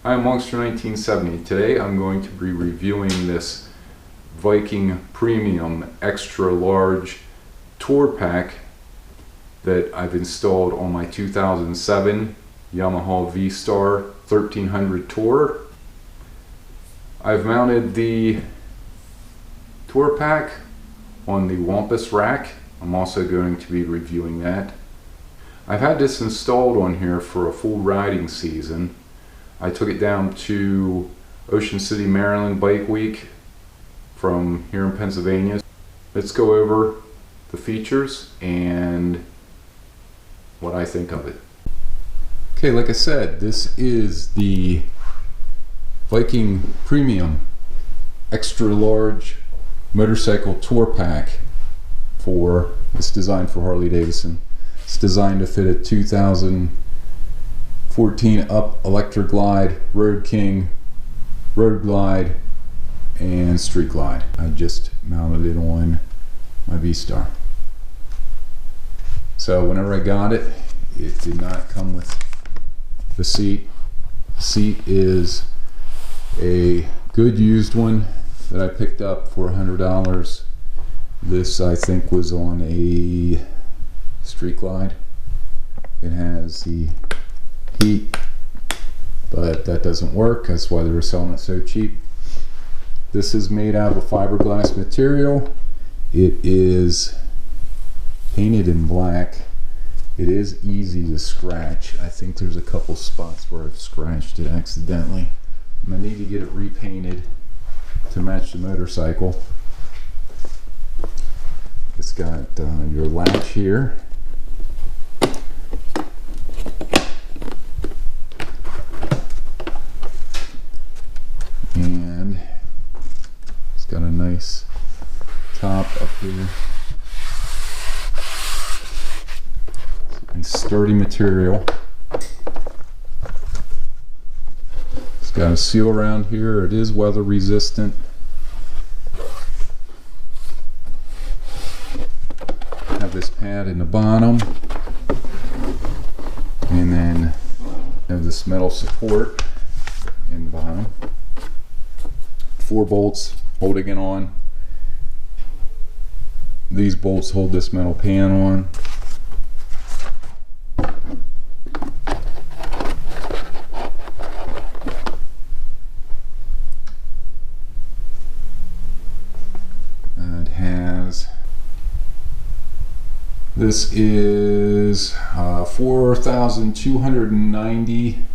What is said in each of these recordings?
I'm Monkster 1970. Today I'm going to be reviewing this Viking Premium Extra Large Tour Pack that I've installed on my 2007 Yamaha Vstar 1300 Tour. I've mounted the Tour Pack on the Wompus Rack. I'm also going to be reviewing that. I've had this installed on here for a full riding season. I took it down to Ocean City, Maryland Bike Week from here in Pennsylvania. Let's go over the features and what I think of it. Okay, like I said, this is the Viking Premium Extra Large Motorcycle Tour Pack. It's designed for Harley Davidson. It's designed to fit a 2014 Up Electric Glide, Road King, Road Glide, and Street Glide. I just mounted it on my Vstar. So whenever I got it, it did not come with the seat. The seat is a good used one that I picked up for $100. This I think was on a Street Glide. It has the heat, but that doesn't work. That's why they were selling it so cheap. This is made out of a fiberglass material. It is painted in black. It is easy to scratch. I think there's a couple spots where I've scratched it accidentally. I'm gonna need to get it repainted to match the motorcycle. It's got your latch here. And it's got a nice top up here. And sturdy material. It's got a seal around here. It is weather resistant. Have this pad in the bottom, and then have this metal support in the bottom. 4 bolts holding it on. These bolts hold this metal pan on. This is 4,290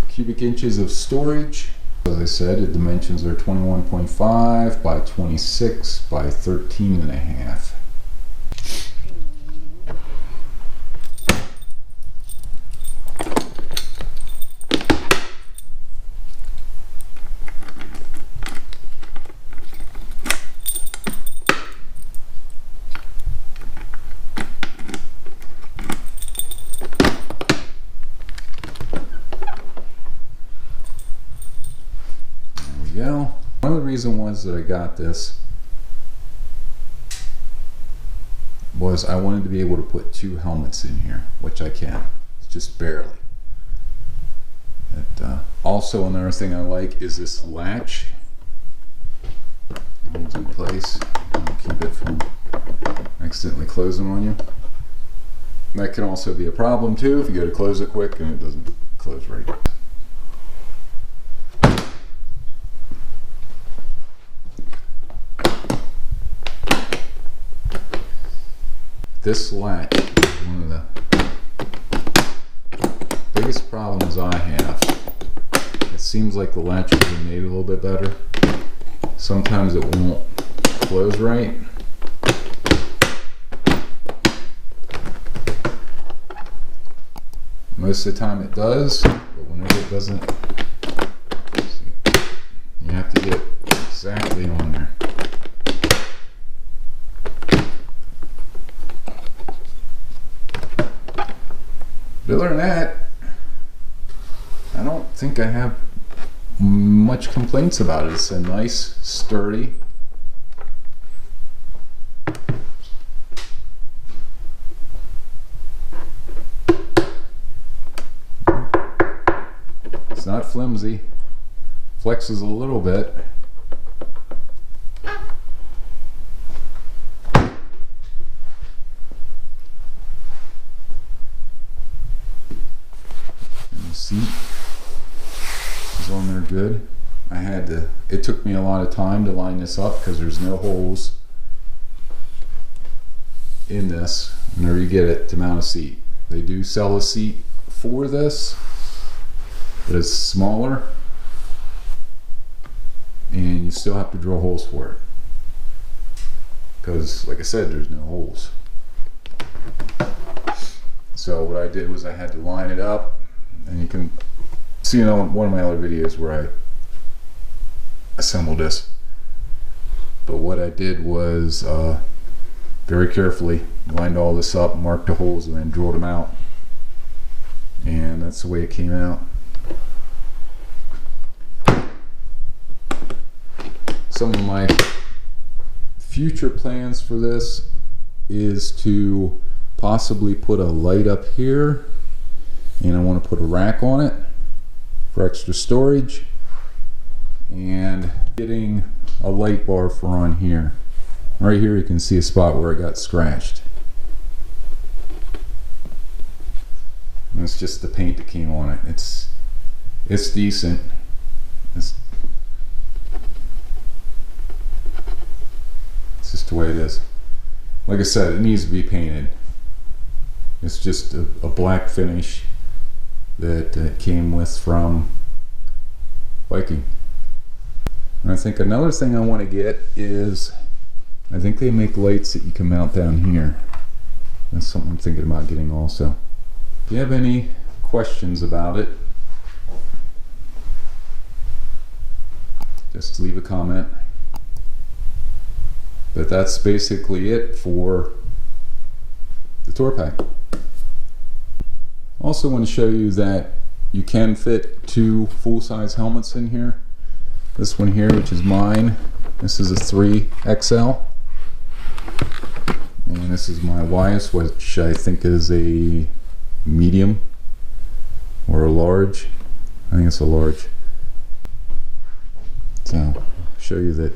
cubic inches of storage. As I said, the dimensions are 21.5 by 26 by 13.5. One of the reasons was that I got this was I wanted to be able to put 2 helmets in here, which I can. It's just barely. Also, another thing I like is this latch. Holds in place. Keep it from accidentally closing on you. That can also be a problem too if you go to close it quick and it doesn't close right. This latch is one of the biggest problems I have. It seems like the latch has been made a little bit better. Sometimes it won't close right. Most of the time it does, but whenever it doesn't, you have to get exactly on there. Other than that, I don't think I have much complaints about it. It's a nice, sturdy, not flimsy. Flexes a little bit. And the seat is on there good. It took me a lot of time to line this up because there's no holes in this. And there you get it to mount a seat. They do sell a seat for this, but it's smaller and you still have to drill holes for it because, like I said, there's no holes. So what I did was I had to line it up, and you can see in one of my other videos where I assembled this. But what I did was very carefully lined all this up, marked the holes, and then drilled them out. And that's the way it came out. Some of my future plans for this is to possibly put a light up here, and I want to put a rack on it for extra storage, and getting a light bar for on here. Right here you can see a spot where it got scratched. And it's just the paint that came on it. It's decent. It's just the way it is. Like I said, it needs to be painted. It's just a black finish that it came with from Viking. And I think another thing I want to get is, I think they make lights that you can mount down here. That's something I'm thinking about getting also. If you have any questions about it, just leave a comment. But that's basically it for the tour pack. Also want to show you that you can fit 2 full-size helmets in here. This one here, which is mine, this is a 3XL. And this is my wife's, which I think is a medium or a large. I think it's a large. So, show you that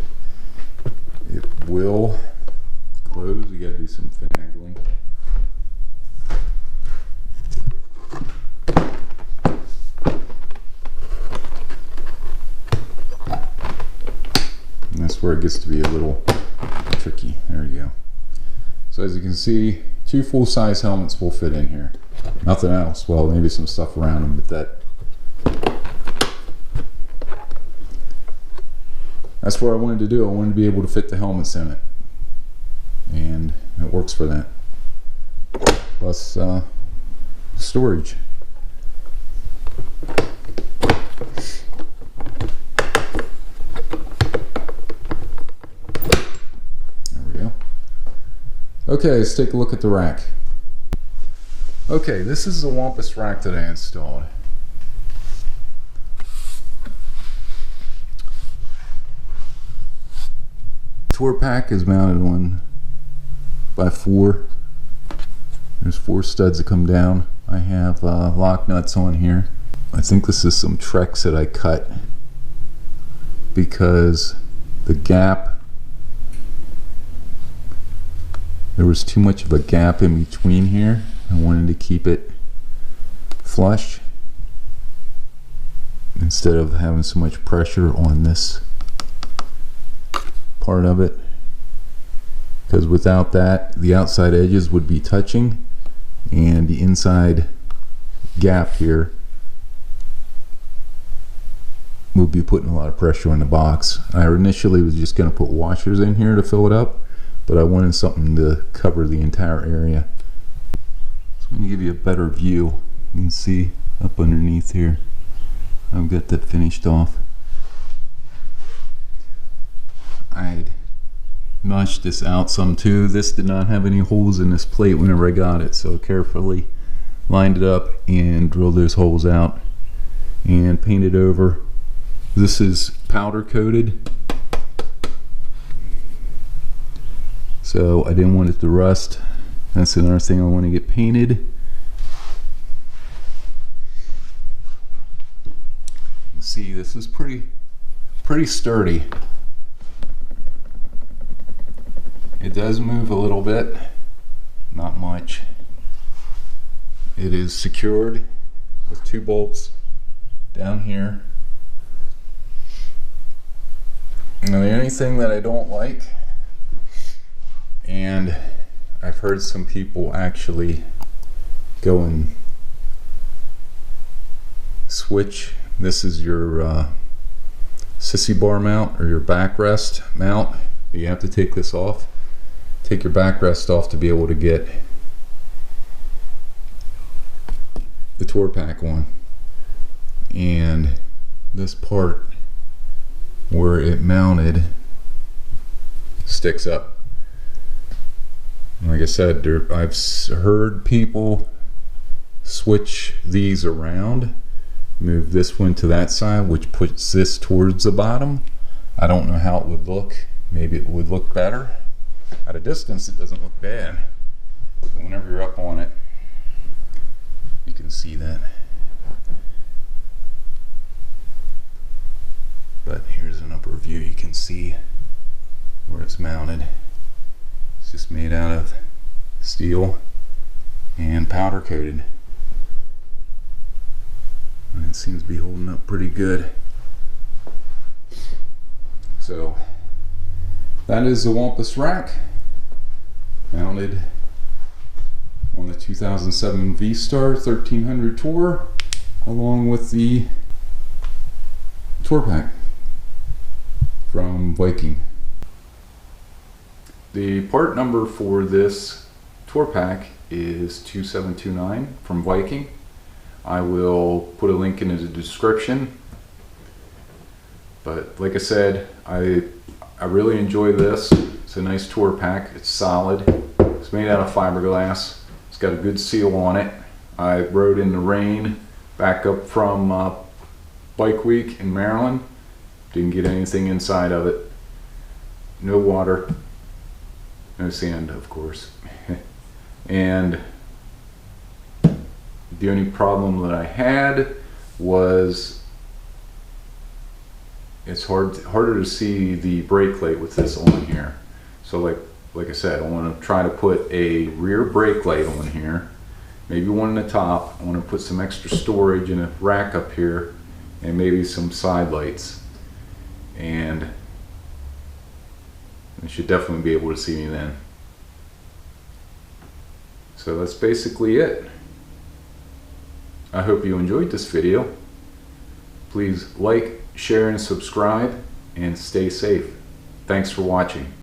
it will close. You gotta do some finagling. And that's where it gets to be a little tricky. There you go. So as you can see, 2 full-size helmets will fit in here. Nothing else. Well, maybe some stuff around them, but that's what I wanted to do. I wanted to be able to fit the helmets in it, and it works for that. Plus storage. Okay, let's take a look at the rack. Okay, this is the Wompus Rack that I installed. Tour pack is mounted on by 4. There's 4 studs that come down. I have lock nuts on here. I think this is some Trex that I cut because the gap, there was too much of a gap in between here. I wanted to keep it flush instead of having so much pressure on this part of it, because without that the outside edges would be touching and the inside gap here would be putting a lot of pressure on the box. I initially was just going to put washers in here to fill it up, but I wanted something to cover the entire area. So I'm going to give you a better view. You can see up underneath here, I've got that finished off. I notched this out some too. This did not have any holes in this plate whenever I got it, so carefully lined it up and drilled those holes out and painted over. This is powder coated, so I didn't want it to rust. That's another thing I want to get painted. See, this is pretty sturdy. It does move a little bit, not much. It is secured with 2 bolts down here. Now, the only thing that I don't like, and I've heard some people actually go and switch, this is your sissy bar mount or your backrest mount. You have to take this off. Take your backrest off to be able to get the tour pack on. And this part where it mounted sticks up. Like I said, I've heard people switch these around, move this one to that side, which puts this towards the bottom. I don't know how it would look. Maybe it would look better. At a distance, it doesn't look bad. But whenever you're up on it, you can see that. But here's an upper view. You can see where it's mounted. It's just made out of steel and powder coated. And it seems to be holding up pretty good. So that is the Wompus Rack, mounted on the 2007 Vstar 1300 Tour, along with the tour pack from Viking. The part number for this tour pack is 2729 from Viking. I will put a link in the description. But like I said, I really enjoy this. It's a nice tour pack. It's solid. It's made out of fiberglass. It's got a good seal on it. I rode in the rain back up from Bike Week in Maryland. Didn't get anything inside of it. No water. No sand, of course. And the only problem that I had was it's harder to see the brake light with this on here. So like I said, I want to try to put a rear brake light on here, maybe one in the top. I want to put some extra storage in a rack up here, and maybe some side lights. And you should definitely be able to see me then. So that's basically it. I hope you enjoyed this video. Please like, share, and subscribe, and stay safe. Thanks for watching.